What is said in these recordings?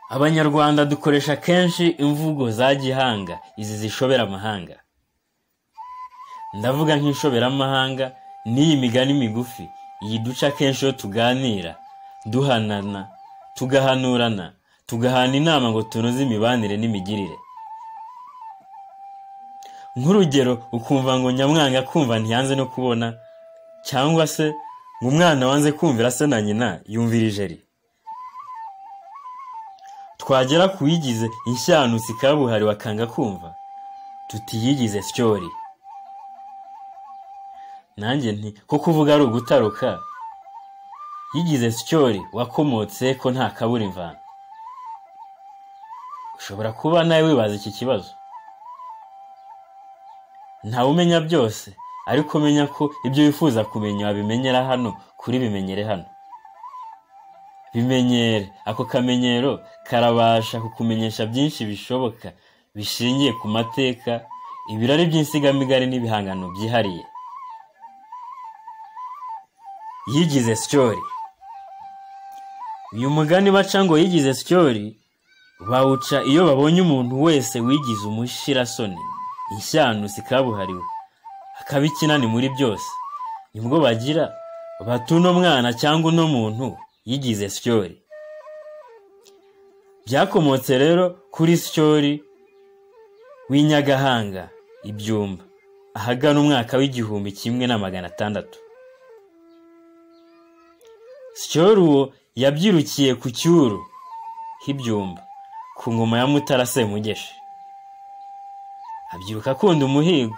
Abanyarwanda dukoresha kenshi imvugo za gihanga, izi zishobera amahanga. Ndavuga nk'inshobera amahanga n'iyi migani migufi, iyi duca kenshi yo tuganira, duhanana, tugahanurana, tugahana inama ngo tunoze imibanire n'imigirire. Nk'urugero ukumva ngo nyamwanga kumva ntiyanze no kubona, cyangwa se ngo umwana wanze kumvira se na nyina yumvira ijeri. Twagera kuyigize inshyanutsi kabuhari wakanga kumva, tutiyigize syori. Nanjye nti ko kuvuga ari ugutaruka, yigize syori wakomotse ko nta kabura imvano. Ushobora kuba nawe wibaza iki kibazo. Nta umenya byose, ariko menya ko ibyo wifuza kumenya wabimenyera hano kuri bimenyere hano. Bimenyere, ako kamenyero karabasha kukumenyesha byinshi bishoboka bishingiye ku mateka, ibirari by'insigamigari n'ibihangano byihariye. Yigize syori. Uyu mugani baca ngo yigize syori, bawuca iyo babonye umuntu wese wigize umushirasoni, inshyanutsi kabuhariwe, akabikinani muri byose, nibwo bagira batuno mwana cyangwa uno muntu yigize syori. Byakomotse rero kuri syori w'inyagahanga ibyumba, ahagana umwaka w'igihumbi 1600. Syori uwo yabyirukiye ku cyuru h'ibyumba ku ngoma ya Mutara Semugeshi. Abyiruka akunda umuhigo,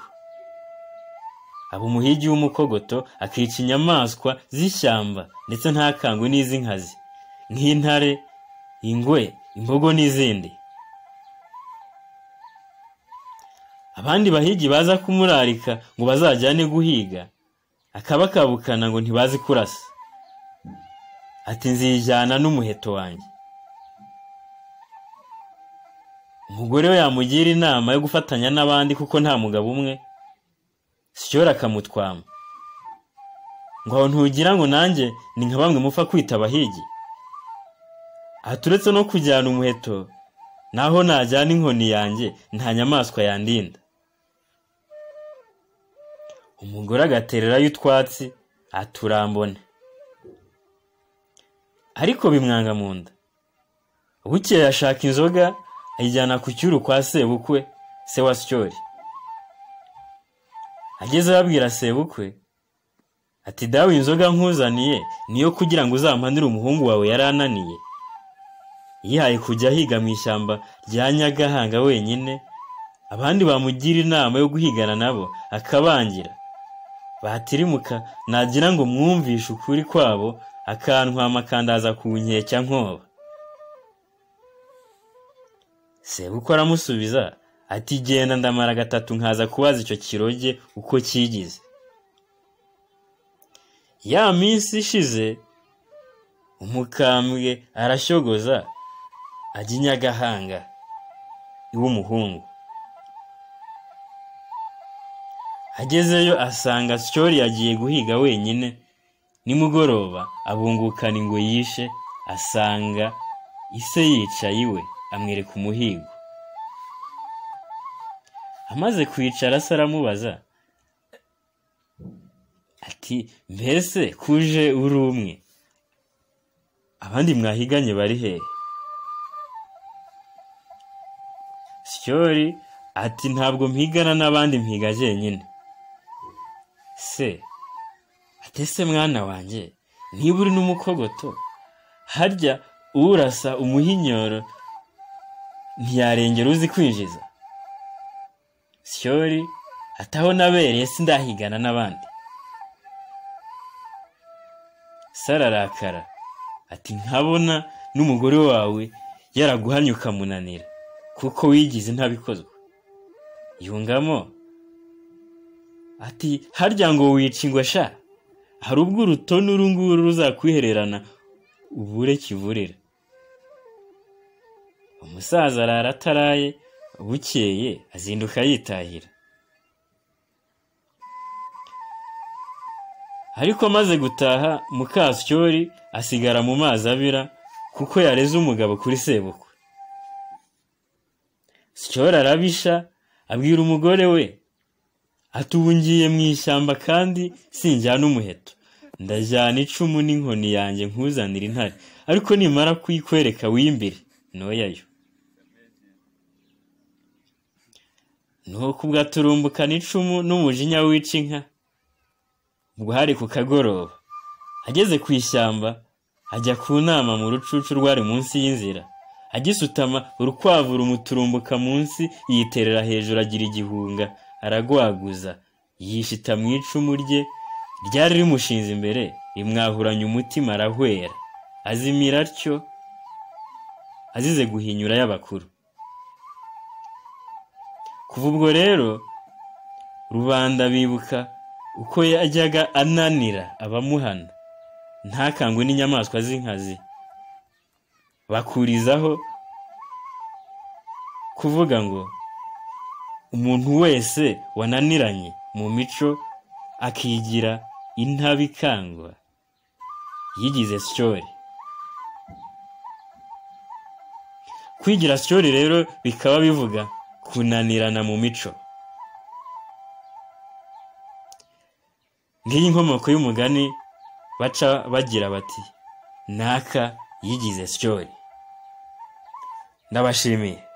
aba umuhigi w'umukogoto, akica inyamaswa z'ishyamba ndetse ntakangwe n'iz'inkazi nk'intare, ingwe, imbogo n'izindi. Abandi bahigi baza kumurarika ngo bazajyane guhiga, akabakabukana ngo ntibazi kurasa. Ati nzijyana n'umuheto wanjye. Umugore we yamugira inama yo gufatanya n'abandi kuko nta mugabo umwe, Syori akamutwama ngo aho ntugira ngo nanjye ni nka bamwe mupfa kwita abahigi. Aturetse no kujyana umuheto, naho najyana inkoni yanjye nta nyamaswa yandinda. Umugore agatererayo utwatsi aturambone, ariko bimwanga mu nda. Bukeye ashaka inzoga ayijyana ku cyuru kwa sebukwe, se wa Syori. Ageze ababwira sebukwe ati dawe inzoga nkuzaniye niyo kugira ngo uzampanire umuhungu wawe yarananiye. Yihaye kujya higa mu ishyamba rya Nyagahanga wenyine, abandi bamugira inama yo guhigana nabo akabangira. Batirimuka nagira ngo mwumvishe ukuri kwabo, akantwama kandaza ku nkecya nkoba. Sebukwe aramusubiza ati genda ndamara 3 nkaza kubaza icyo kiroge uko kigize. Ya minsi ishize umukambwe arashyogoza ajya Nyagahanga iw'umuhungu. Agezeyo asanga Syori yagiye guhiga wenyine. Nimugoroba abungukana ngo yishe, asanga ise yicaye iwe amwereka umuhigo. Amaze kwicara aramubaza ati mbese kuje uri umwe, abandi mwahiganye bari hehe? Syori ati ntabwo mpigana n'abandi, mpiga jenyine. Se atese mwana wanjye, niba uri n'umukogoto, harya urasa umuhinyoro ntiyarengera uzi kwinjiza? Syori ataho nabereye sindahigana n'abandi. Sararakara ati nkabona n'umugore wawe yaraguhanye ukamunanira kuko wigize ntabikozwe. Yungamo ati harya ngo wicingwa sha, hari ubwo urutono urunguru ruzakwihererana ubure kivurira. Umusaza ararataraye, bukeye azinduka yitahira. Ariko amaze gutaha Muka Syori asigara mu mazi abira kuko yareze umugabo kuri sebukwe. Syori arabisha abwira umugore we ati ubu ngiye mu ishyamba kandi sinjyana umuheto, ndajyana icumu n'inkoni yanjye nkuzanira intare, ariko nimara kuyikwereka wimbire noyayo. Nuko ubwo aturumbukana icumu n'umujinya wica inka. Ubwo hari ku kagoroba, ageze ku ishyamba ajya ku nama mu rucucu rwari munsi y'inzira. Agisutama urukwavu rumuturumbuka munsi, yiterera hejuru agira igihunga, aragwaguza, yishita mu icumu rye ryari rimushinze imbere, rimwahuranya umutima arahwera, azimira atyo azize guhinyura y'abakuru. Kuva ubwo rero rubanda bibuka uko yajyaga ananira abamuhana, ntakangwe n'inyamaswa z'inkazi. Bakurizaho kuvuga ngo umuntu wese wananiranye mu mico akigira intabikangwa yigize Syori. Kwigira Syori rero bikaba bivuga kunanirana mu mico. Ngiyi inkomoko y'umugani baca bagira bati naka yigize Syori. Ndabashimiye.